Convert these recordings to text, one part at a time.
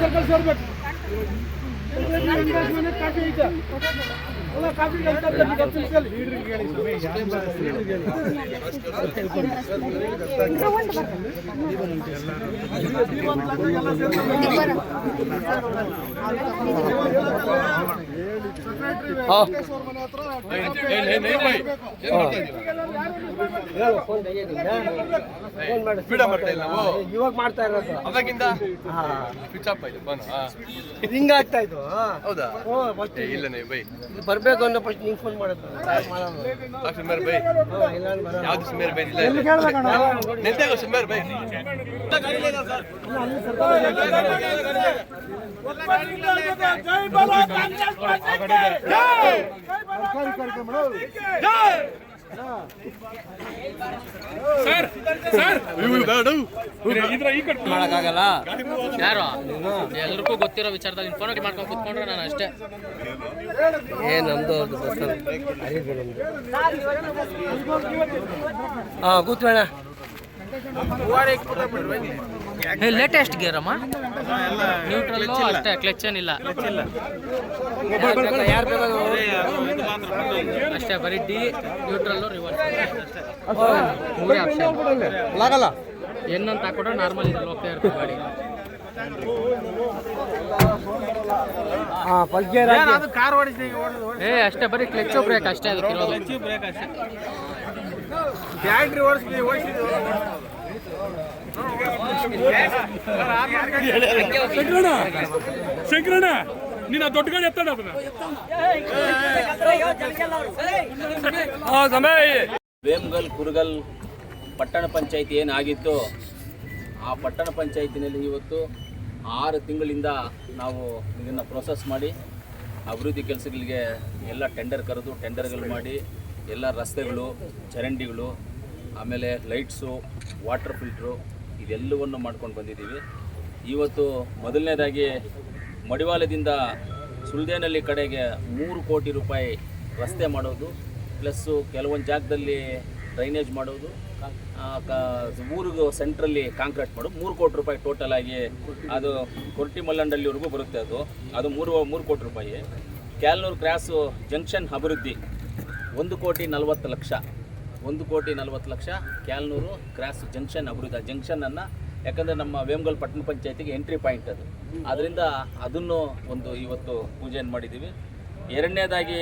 Circle ಸೇರ್ಬೇಕು. Coffee ಐತೆ ಎಲ್ಲ coffee ಇವಾಗ ಮಾಡ್ತಾ ಇರೋದು ಅವಾಗಿಂದ ಸ್ವಿಚ್ ಆಫ್ ಆಯ್ತು ಫೋನ್ ಹಿಂಗ ಆಗ್ತಾ ಇತ್ತು. ಹೌದಾ ಇಲ್ಲ ಬೈ ಬರ್ಬೇಕು ಅನ್ನೋ ಫಸ್ಟ್ ನಿಂಗೆ ಫೋನ್ ಮಾಡೋದು ಸುಮಾರು ಬೈ ಯಾವ್ದು ಸುಮಾರು ಬೈ ಇಲ್ಲ ನಿಂತಾಗ ಸುಮಾರು ಬೈ ಮಾಡಕ್ಕಾಗಲ್ಲ. ಯಾರು ಎಲ್ರಿಗೂ ಗೊತ್ತಿರೋ ವಿಚಾರದಲ್ಲಿ ಫೋನ್ ಮಾಡ್ಕೊಂಡು ಕುತ್ಕೊಂಡ್ರೆ ನಾನು ಅಷ್ಟೇ. ನಮ್ದು ಹಾಂ ಕೂತ್ಬೇಡ. ಲೇಟೆಸ್ಟ್ ಗೇರ್ ಅಮ್ಮ, ನ್ಯೂಟ್ರಲ್ ಅಷ್ಟೇ, ಕ್ಲಚ್ ಏನಿಲ್ಲ ಅಷ್ಟೇ, ಬರೀ ಡಿ ನ್ಯೂಟ್ರಲ್ ರಿವರ್ಸ್ ಏನಂತ ಹಾಕೊಂಡ್ರೆ ನಾರ್ಮಲ್ ಇದ್ರಲ್ಲಿ ಹೋಗ್ತಾ ಇರ್ತದೆ ಗಾಡಿ. ಅಷ್ಟೇ, ಬರೀ ಕ್ಲಚ್ ಬ್ರೇಕ್ ಅಷ್ಟೇ ಅದಕ್ಕೆ ಇರೋದು. ಶಂಕರಣ್ಣ ನೀನು ದೊಡ್ಡ ಗಾಡಿ ಎತ್ತಡ ವೇಮಗಲ್ ಕುರುಗಲ್ ಪಟ್ಟಣ ಪಂಚಾಯಿತಿ ಏನಾಗಿತ್ತು, ಆ ಪಟ್ಟಣ ಪಂಚಾಯಿತಿನಲ್ಲಿ ಇವತ್ತು 6 ತಿಂಗಳಿಂದ ನಾವು ಇದನ್ನು ಪ್ರೋಸೆಸ್ ಮಾಡಿ ಅಭಿವೃದ್ಧಿ ಕೆಲಸಗಳಿಗೆ ಎಲ್ಲ ಟೆಂಡರ್ಗಳು ಮಾಡಿ ಎಲ್ಲ ರಸ್ತೆಗಳು, ಚರಂಡಿಗಳು, ಆಮೇಲೆ ಲೈಟ್ಸು, ವಾಟರ್ ಫಿಲ್ಟ್ರು ಇದೆಲ್ಲವನ್ನು ಮಾಡ್ಕೊಂಡು ಬಂದಿದ್ದೀವಿ. ಇವತ್ತು ಮೊದಲನೇದಾಗಿ ಮಡಿವಾಳದಿಂದ ಸುಳ್ದೇನಹಳ್ಳಿ ಕಡೆಗೆ 3 ಕೋಟಿ ರೂಪಾಯಿ ರಸ್ತೆ ಮಾಡೋದು, ಪ್ಲಸ್ಸು ಕೆಲವೊಂದು ಜಾಗದಲ್ಲಿ ಡ್ರೈನೇಜ್ ಮಾಡೋದು, ಊರಿಗೂ ಸೆಂಟ್ರಲ್ಲಿ ಕಾಂಕ್ರೀಟ್ ಮಾಡೋದು. 3 ಕೋಟಿ ರೂಪಾಯಿ ಟೋಟಲ್ ಆಗಿ ಅದು ಕೊರ್ಟಿ ಮಲ್ಲಂಡಲ್ಲಿವರೆಗೂ ಬರುತ್ತೆ. ಅದು 3 ಕೋಟಿ ರೂಪಾಯಿ. ಕ್ಯಾಲ್ನೂರು ಕ್ರಾಸು ಜಂಕ್ಷನ್ ಅಭಿವೃದ್ಧಿ 1,40,00,000 1,40,00,000 ಕ್ಯಾಲ್ನೂರು ಕ್ರಾಸ್ ಜಂಕ್ಷನ್ ಅಭಿವೃದ್ಧಿ. ಜಂಕ್ಷನನ್ನು ಯಾಕಂದರೆ ನಮ್ಮ ವೇಮಗಲ್ ಪಟ್ಟಣ ಪಂಚಾಯತಿಗೆ ಎಂಟ್ರಿ ಪಾಯಿಂಟ್ ಅದು, ಅದರಿಂದ ಅದನ್ನು ಒಂದು ಇವತ್ತು ಪೂಜೆಯನ್ನು ಮಾಡಿದ್ದೀವಿ. ಎರಡನೇದಾಗಿ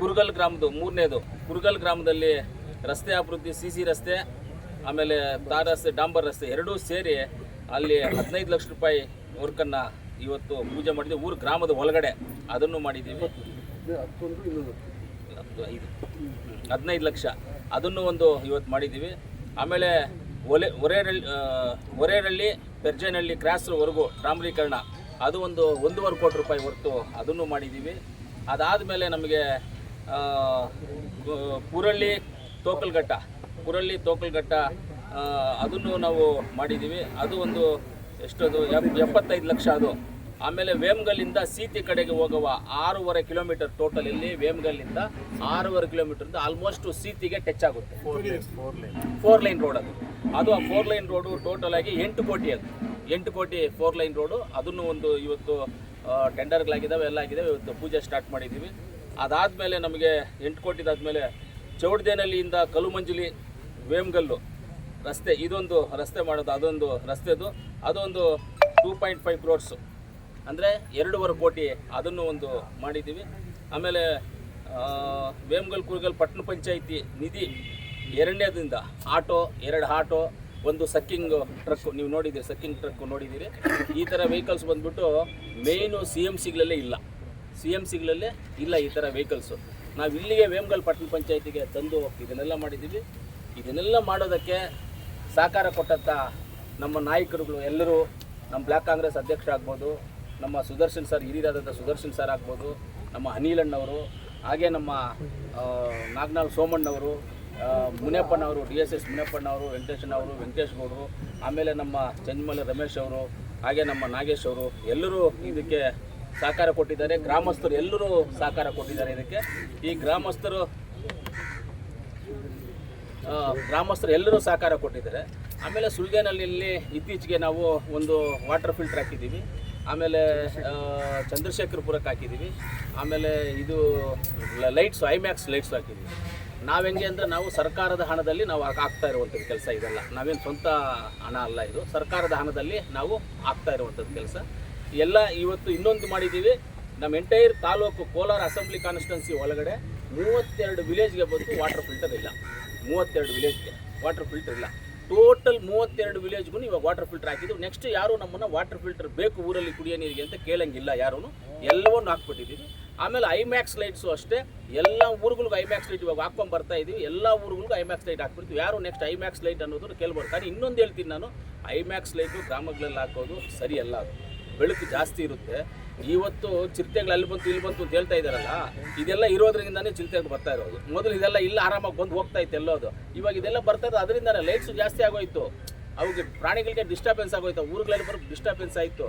ಕುರುಗಲ್ ಗ್ರಾಮದ್ದು, ಮೂರನೇದು ಕುರುಗಲ್ ಗ್ರಾಮದಲ್ಲಿ ರಸ್ತೆ ಅಭಿವೃದ್ಧಿ, CC ರಸ್ತೆ, ಆಮೇಲೆ ತಾರ್ ರಸ್ತೆ, ಡಾಂಬರ್ ರಸ್ತೆ ಎರಡೂ ಸೇರಿ ಅಲ್ಲಿ 15 ಲಕ್ಷ ರೂಪಾಯಿ ವರ್ಕನ್ನು ಇವತ್ತು ಪೂಜೆ ಮಾಡಿದ್ದೀವಿ. ಊರು ಗ್ರಾಮದ ಒಳಗಡೆ ಅದನ್ನು ಮಾಡಿದ್ದೀವಿ. 15 ಲಕ್ಷ ಅದನ್ನು ಒಂದು ಇವತ್ತು ಮಾಡಿದ್ದೀವಿ. ಆಮೇಲೆ ಒರೇರಳ್ಳಿ ಪೆರ್ಜೇನಹಳ್ಳಿ ಕ್ರಾಸ್ವರೆಗೂ ಡಾಂಬರೀಕರಣ, ಅದು ಒಂದು 1.25 ಕೋಟಿ ರೂಪಾಯಿ ಹೊರತು ಅದನ್ನು ಮಾಡಿದ್ದೀವಿ. ಅದಾದಮೇಲೆ ನಮಗೆ ಪುರಳ್ಳಿ ತೋಕಲ್ಘಟ್ಟ ಅದನ್ನು ನಾವು ಮಾಡಿದ್ದೀವಿ. ಅದು ಒಂದು ಎಷ್ಟದು 75 ಲಕ್ಷ ಅದು. ಆಮೇಲೆ ವೇಮಗಲ್ಲಿಂದ ಸೀತಿ ಕಡೆಗೆ ಹೋಗುವ 6.5 ಕಿಲೋಮೀಟರ್ ಟೋಟಲ್. ಇಲ್ಲಿ ವೇಮಗಲ್ಲಿಂದ 6.5 ಕಿಲೋಮೀಟರ್ದು ಆಲ್ಮೋಸ್ಟ್ ಸೀತಿಗೆ ಟಚ್ ಆಗುತ್ತೆ. 4 ಲೈನ್ ರೋಡ್ ಅದು ಆ 4 ಲೈನ್ ರೋಡು ಟೋಟಲ್ ಆಗಿ 8 ಕೋಟಿ. ಅದು 8 ಕೋಟಿ 4 ಲೈನ್ ರೋಡು. ಅದನ್ನು ಒಂದು ಇವತ್ತು ಟೆಂಡರ್ಗಳಾಗಿದ್ದಾವೆ, ಎಲ್ಲ ಆಗಿದ್ದಾವೆ. ಇವತ್ತು ಪೂಜೆ ಸ್ಟಾರ್ಟ್ ಮಾಡಿದ್ದೀವಿ. ಅದಾದಮೇಲೆ ನಮಗೆ 8 ಕೋಟಿದಾದಮೇಲೆ ಚೌಡದೇನಹಳ್ಳಿಯಿಂದ ಕಲುಮಂಜಲಿ ವೇಮಗಲ್ಲು ರಸ್ತೆ, ಇದೊಂದು ರಸ್ತೆ ಮಾಡೋದು. ಅದೊಂದು ರಸ್ತೆದು ಅದೊಂದು 2.5 ಕ್ರೋರ್ಸು, ಅಂದರೆ 2.5 ಕೋಟಿ ಅದನ್ನು ಒಂದು ಮಾಡಿದ್ದೀವಿ. ಆಮೇಲೆ ವೇಮಗಲ್ ಕುರುಗಲ್ ಪಟ್ಟಣ ಪಂಚಾಯಿತಿ ನಿಧಿ ಎರಡನೇದಿಂದ ಆಟೋ, 2 ಆಟೋ, ಒಂದು ಸಕ್ಕಿಂಗ್ ಟ್ರಕ್, ನೀವು ನೋಡಿದ್ದೀರಿ, ಸಕ್ಕಿಂಗ್ ಟ್ರಕ್ ನೋಡಿದ್ದೀರಿ. ಈ ಥರ ವೆಹಿಕಲ್ಸ್ ಬಂದುಬಿಟ್ಟು ಮೇಯ್ನು CMCಗಳಲ್ಲೇ ಇಲ್ಲ ಈ ಥರ ವೆಹಿಕಲ್ಸು. ನಾವು ಇಲ್ಲಿಗೆ ವೇಮಗಲ್ ಪಟ್ಟಣ ಪಂಚಾಯಿತಿಗೆ ತಂದು ಇದನ್ನೆಲ್ಲ ಮಾಡಿದ್ದೀವಿ. ಇದನ್ನೆಲ್ಲ ಮಾಡೋದಕ್ಕೆ ಸಹಕಾರ ಕೊಟ್ಟಂಥ ನಮ್ಮ ನಾಯಕರುಗಳು ಎಲ್ಲರೂ, ನಮ್ಮ ಬ್ಲ್ಯಾಕ್ ಕಾಂಗ್ರೆಸ್ ಅಧ್ಯಕ್ಷ ಆಗ್ಬೋದು, ನಮ್ಮ ಸುದರ್ಶನ್ ಸರ್, ಹಿರಿಯರಾದಂಥ ಸುದರ್ಶನ್ ಸರ್ ಆಗ್ಬೋದು, ನಮ್ಮ ಅನಿಲಣ್ಣವರು, ಹಾಗೆ ನಮ್ಮ ನಾಗನಾಳ್ ಸೋಮಣ್ಣವರು, ಮುನಿಯಪ್ಪನವರು, DSS ಮುನಿಯಪ್ಪನವರು, ವೆಂಕಟೇಶನವರು, ವೆಂಕಟೇಶ್ ಗೌಡರು, ಆಮೇಲೆ ನಮ್ಮ ಚಂದ್ಮಲ್ಲ ರಮೇಶ್ ಅವರು, ಹಾಗೆ ನಮ್ಮ ನಾಗೇಶ್ ಅವರು ಎಲ್ಲರೂ ಇದಕ್ಕೆ ಸಹಕಾರ ಕೊಟ್ಟಿದ್ದಾರೆ. ಗ್ರಾಮಸ್ಥರು ಎಲ್ಲರೂ ಸಹಕಾರ ಕೊಟ್ಟಿದ್ದಾರೆ ಇದಕ್ಕೆ. ಈ ಗ್ರಾಮಸ್ಥರು ಎಲ್ಲರೂ ಸಹಕಾರ ಕೊಟ್ಟಿದ್ದಾರೆ. ಆಮೇಲೆ ಸುಳ್ಗೇನಹಳ್ಳಿಯಲ್ಲಿ ಇತ್ತೀಚೆಗೆ ನಾವು ಒಂದು ವಾಟರ್ ಫಿಲ್ಟರ್ ಹಾಕಿದ್ದೀವಿ. ಆಮೇಲೆ ಚಂದ್ರಶೇಖರಪುರಕ್ಕೆ ಹಾಕಿದ್ದೀವಿ. ಆಮೇಲೆ ಇದು ಲೈಟ್ಸು ಐಮ್ಯಾಕ್ಸ್ ಲೈಟ್ಸು ಹಾಕಿದ್ದೀವಿ. ನಾವು ಹೆಂಗೆ ಅಂದರೆ ನಾವು ಸರ್ಕಾರದ ಹಣದಲ್ಲಿ ನಾವು ಆಗ್ತಾ ಇರುವಂಥದ್ದು ಕೆಲಸ ಇದೆಲ್ಲ. ನಾವೇನು ಸ್ವಂತ ಹಣ ಅಲ್ಲ, ಇದು ಸರ್ಕಾರದ ಹಣದಲ್ಲಿ ನಾವು ಆಗ್ತಾ ಇರುವಂಥದ್ದು ಕೆಲಸ ಎಲ್ಲ. ಇವತ್ತು ಇನ್ನೊಂದು ಮಾಡಿದ್ದೀವಿ, ನಮ್ಮ entire taluk Kolar assembly constituency ಒಳಗಡೆ 32 ವಿಲೇಜ್ಗೆ ಬಂದು ವಾಟರ್ ಫಿಲ್ಟರ್ ಇಲ್ಲ. 32 ವಿಲೇಜ್ಗೆ ವಾಟರ್ ಫಿಲ್ಟರ್ ಇಲ್ಲ. ಟೋಟಲ್ 32 ವಿಲೇಜ್ಗೂ ಇವಾಗ ವಾಟರ್ ಫಿಲ್ಟರ್ ಹಾಕಿದ್ದು. ನೆಕ್ಸ್ಟ್ ಯಾರು ನಮ್ಮನ್ನು ವಾಟರ್ ಫಿಲ್ಟರ್ ಬೇಕು ಊರಲ್ಲಿ ಕುಡಿಯೋ ನೀರಿಗೆ ಅಂತ ಕೇಳಂಗಿಲ್ಲ ಯಾರೂ, ಎಲ್ಲವನ್ನೂ ಹಾಕ್ಬಿಟ್ಟಿದ್ದೀವಿ. ಆಮೇಲೆ ಐಮ್ಯಾಕ್ಸ್ ಲೈಟ್ಸು ಅಷ್ಟೇ, ಎಲ್ಲ ಊರುಗಳಿಗೂ ಐಮ್ಯಾಕ್ಸ್ ಲೈಟ್ ಇವಾಗ ಹಾಕ್ಕೊಂಡು ಬರ್ತಾ ಇದ್ದೀವಿ. ಎಲ್ಲ ಊರುಗಳಿಗೂ ಐಮ್ಯಾಕ್ಸ್ ಲೈಟ್ ಹಾಕ್ಬಿಡ್ತೀವಿ. ಯಾರು ನೆಕ್ಸ್ಟ್ ಐಮ್ಯಾಕ್ಸ್ ಲೈಟ್ ಅನ್ನೋದನ್ನು ಕೇಳ್ಬೋದು. కానీ ಇನ್ನೊಂದು ಹೇಳ್ತೀನಿ ನಾನು, ಐಮ್ಯಾಕ್ಸ್ ಲೈಟು ಗ್ರಾಮಗಳಲ್ಲಿ ಹಾಕೋದು ಸರಿಯಲ್ಲ. ಅದು ಬೆಳಕು ಜಾಸ್ತಿ ಇರುತ್ತೆ. ಇವತ್ತು ಚಿರತೆಗಳು ಅಲ್ಲಿ ಬಂತು ಇಲ್ಲಿ ಬಂತು ಅಂತ ಹೇಳ್ತಾ ಇದ್ದಾರಲ್ಲ, ಇದೆಲ್ಲ ಇರೋದ್ರಿಂದನೇ ಚಿರತೆಗಳು ಬರ್ತಾ ಇರೋದು. ಮೊದಲು ಇದೆಲ್ಲ ಇಲ್ಲ ಆರಾಮಾಗಿ ಬಂದು ಹೋಗ್ತಾ ಇತ್ತು ಎಲ್ಲೋದು. ಇವಾಗ ಇದೆಲ್ಲ ಬರ್ತಾ ಇರೋದು ಅದರಿಂದನೇ. ಲೈಟ್ಸು ಜಾಸ್ತಿ ಆಗೋಯ್ತು, ಅವುಗೆ ಪ್ರಾಣಿಗಳಿಗೆ ಡಿಸ್ಟರ್ಬೆನ್ಸ್ ಆಗೋಯ್ತು, ಊರುಗಳಲ್ಲಿ ಬರೋ ಡಿಸ್ಟರ್ಬೆನ್ಸ್ ಆಯಿತು.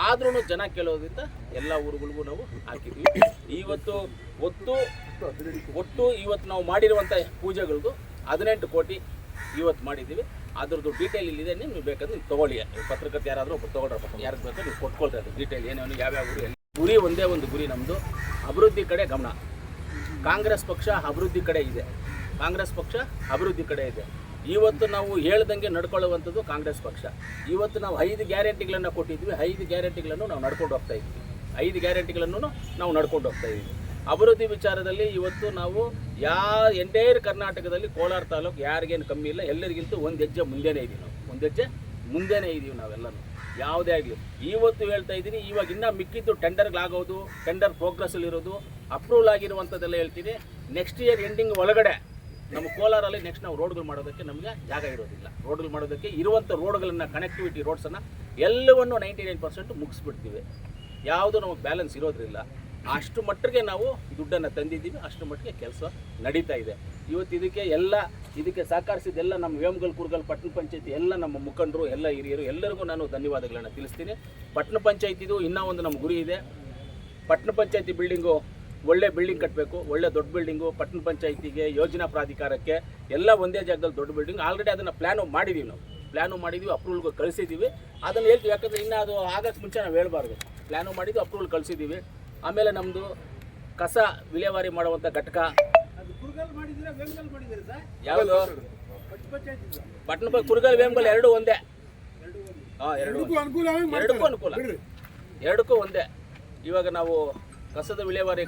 ಆದ್ರೂ ಜನ ಕೇಳೋದ್ರಿಂದ ಎಲ್ಲ ಊರುಗಳಿಗೂ ನಾವು ಹಾಕಿದ್ವಿ. ಇವತ್ತು ಒಟ್ಟು ಇವತ್ತು ನಾವು ಮಾಡಿರುವಂಥ ಪೂಜೆಗಳದ್ದು 18 ಕೋಟಿ ಇವತ್ತು ಮಾಡಿದ್ದೀವಿ. ಅದ್ರದ್ದು ಡೀಟೇಲ್ ಇಲ್ಲಿದೆ, ನೀವು ಬೇಕಾದ್ರೆ ನೀವು ತೊಗೊಳ್ಳಿ. ಪತ್ರಕರ್ತೆ ಯಾರಾದರೂ ಒಬ್ಬರು ತೊಗೊಳ್ರಪ್ಪ, ಯಾರಿಗೆ ಬೇಕಾದ್ರೆ ನೀವು ಕೊಟ್ಕೊಳ್ತಾ ಇದ್ದೀವಿ ಡೀಟೇಲ್ ಏನೇನು ಯಾವ್ಯಾವ ಗುರಿ. ಒಂದೇ ಒಂದು ಗುರಿ ನಮ್ಮದು, ಅಭಿವೃದ್ಧಿ ಕಡೆ ಗಮನ. ಕಾಂಗ್ರೆಸ್ ಪಕ್ಷ ಅಭಿವೃದ್ಧಿ ಕಡೆ ಇದೆ, ಕಾಂಗ್ರೆಸ್ ಪಕ್ಷ ಅಭಿವೃದ್ಧಿ ಕಡೆ ಇದೆ. ಇವತ್ತು ನಾವು ಹೇಳ್ದಂಗೆ ನಡ್ಕೊಳ್ಳುವಂಥದ್ದು ಕಾಂಗ್ರೆಸ್ ಪಕ್ಷ. ಇವತ್ತು ನಾವು 5 ಗ್ಯಾರಂಟಿಗಳನ್ನು ಕೊಟ್ಟಿದ್ವಿ, 5 ಗ್ಯಾರಂಟಿಗಳನ್ನು ನಾವು ನಡ್ಕೊಂಡು ಹೋಗ್ತಾ ಇದ್ವಿ. 5 ಗ್ಯಾರಂಟಿಗಳನ್ನು ನಾವು ನಡ್ಕೊಂಡು ಹೋಗ್ತಾ ಇದ್ದೀವಿ. ಅಭಿವೃದ್ಧಿ ವಿಚಾರದಲ್ಲಿ ಇವತ್ತು ನಾವು ಎಂಟೈರ್ ಕರ್ನಾಟಕದಲ್ಲಿ ಕೋಲಾರ ತಾಲೂಕು ಯಾರಿಗೇನು ಕಮ್ಮಿ ಇಲ್ಲ, ಎಲ್ಲರಿಗಿಂತ ಒಂದು ಹೆಜ್ಜೆ ಮುಂದೆನೇ ಇದ್ದೀವಿ. ನಾವು ಒಂದು ಹೆಜ್ಜೆ ಮುಂದೆನೇ ಇದ್ದೀವಿ ನಾವೆಲ್ಲರೂ, ಯಾವುದೇ ಆಗಲಿ. ಇವತ್ತು ಹೇಳ್ತಾ ಇದ್ದೀನಿ, ಇವಾಗ ಇನ್ನೂ ಮಿಕ್ಕಿದ್ದು ಟೆಂಡರ್ಗಳಾಗೋದು, ಟೆಂಡರ್ ಪ್ರೋಗ್ರೆಸ್ಸಲ್ಲಿರೋದು, ಅಪ್ರೂವಲ್ ಆಗಿರುವಂಥದ್ದೆಲ್ಲ ಹೇಳ್ತೀನಿ. ನೆಕ್ಸ್ಟ್ ಇಯರ್ ಎಂಡಿಂಗ್ ಒಳಗಡೆ ನಮ್ಮ ಕೋಲಾರಲ್ಲಿ ನೆಕ್ಸ್ಟ್ ನಾವು ರೋಡ್ಗಳು ಮಾಡೋದಕ್ಕೆ ನಮಗೆ ಜಾಗ ಇರೋದಿಲ್ಲ. ರೋಡ್ಗಳು ಮಾಡೋದಕ್ಕೆ ಇರುವಂಥ ರೋಡ್ಗಳನ್ನು, ಕನೆಕ್ಟಿವಿಟಿ ರೋಡ್ಸನ್ನು ಎಲ್ಲವನ್ನು 99% ಮುಗಿಸ್ಬಿಡ್ತೀವಿ. ಯಾವುದು ನಮಗೆ ಬ್ಯಾಲೆನ್ಸ್ ಇರೋದ್ರಿಲ್ಲ. ಅಷ್ಟು ಮಟ್ಟಿಗೆ ನಾವು ದುಡ್ಡನ್ನು ತಂದಿದ್ದೀವಿ, ಅಷ್ಟು ಮಟ್ಟಿಗೆ ಕೆಲಸ ನಡೀತಾ ಇದೆ. ಇವತ್ತು ಇದಕ್ಕೆ ಸಹಕರಿಸಿದ್ದೆಲ್ಲ ನಮ್ಮ ವೇಮಗಲ್ ಕುರ್ಗಲ್ ಪಟ್ಟಣ ಪಂಚಾಯತಿ ಎಲ್ಲ ನಮ್ಮ ಮುಖಂಡರು, ಎಲ್ಲ ಹಿರಿಯರು, ಎಲ್ಲರಿಗೂ ನಾನು ಧನ್ಯವಾದಗಳನ್ನು ತಿಳಿಸ್ತೀನಿ. ಪಟ್ಟಣ ಪಂಚಾಯತಿದು ಇನ್ನೂ ಒಂದು ನಮ್ಮ ಗುರಿ ಇದೆ. ಪಟ್ಟಣ ಪಂಚಾಯತಿ ಬಿಲ್ಡಿಂಗು ಒಳ್ಳೆ ಬಿಲ್ಡಿಂಗ್ ಕಟ್ಟಬೇಕು, ಒಳ್ಳೆ ದೊಡ್ಡ ಬಿಲ್ಡಿಂಗು. ಪಟ್ಟಣ ಪಂಚಾಯತಿಗೆ, ಯೋಜನಾ ಪ್ರಾಧಿಕಾರಕ್ಕೆ ಎಲ್ಲ ಒಂದೇ ಜಾಗದಲ್ಲಿ ದೊಡ್ಡ ಬಿಲ್ಡಿಂಗ್. ಆಲ್ರೆಡಿ ಅದನ್ನು ಪ್ಲ್ಯಾನು ಮಾಡಿದ್ದೀವಿ, ಅಪ್ರೂವಲ್ಗೆ ಕಳಿಸಿದ್ದೀವಿ. ಅದನ್ನು ಹೇಳ್ತೀವಿ, ಯಾಕಂದರೆ ಇನ್ನೂ ಅದು ಆಗೋಕ್ಕೆ ಮುಂಚೆ ನಾವು ಹೇಳ್ಬಾರ್ದು. ಪ್ಲ್ಯಾನು ಮಾಡಿದ್ದು ಅಪ್ರೂವಲ್ ಕಳಿಸಿದ್ದೀವಿ. ಆಮೇಲೆ ನಮ್ಮದು ಕಸ ವಿಲೇವಾರಿ ಮಾಡುವಂಥ ಘಟಕ ಯಾವುದು, ಪಟ್ಟಣ ಕುರುಗಲ್ ವೇಮಗಲ್ ಎರಡೂ ಒಂದೇ. ಎರಡಕ್ಕೂ ಅನುಕೂಲ, ಎರಡಕ್ಕೂ ಒಂದೇ. ಇವಾಗ ನಾವು ಕಸದ ವಿಲೇವಾರಿ